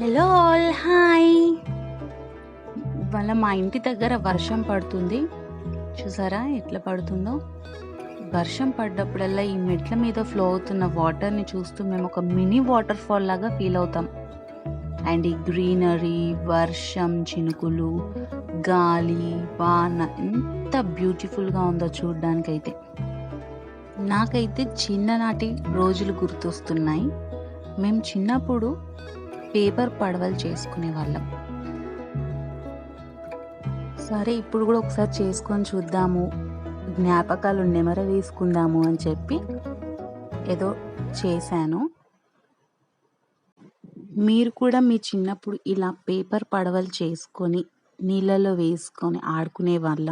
Hello all hi. ఇవాళ మా ఇంటి దగ్గర వర్షం పడుతుంది. చూసారా ఎట్లా పడుతుందో. వర్షం పడ్డప్పుడల్లా ఈ మెట్ల మీద ఫ్లో అవుతున్న వాటర్ని చూస్తూ మేము ఒక మినీ వాటర్ ఫాల్ లాగా ఫీల్ అవుతాం. అండ్ ఈ గ్రీనరీ, వర్షం చినుకులు, గాలి, వాన ఎంత బ్యూటిఫుల్గా ఉందో చూడ్డానికైతే. నాకైతే చిన్ననాటి రోజులు గుర్తొస్తున్నాయి. మేము చిన్నప్పుడు పేపర్ పడవలు చేసుకునే వాళ్ళం. సరే ఇప్పుడు కూడా ఒకసారి చేసుకొని చూద్దాము, జ్ఞాపకాలు నెమర వేసుకుందాము అని చెప్పి ఏదో చేశాను. మీరు కూడా మీ చిన్నప్పుడు ఇలా పేపర్ పడవలు చేసుకొని నీళ్ళలో వేసుకొని ఆడుకునే వాళ్ళ?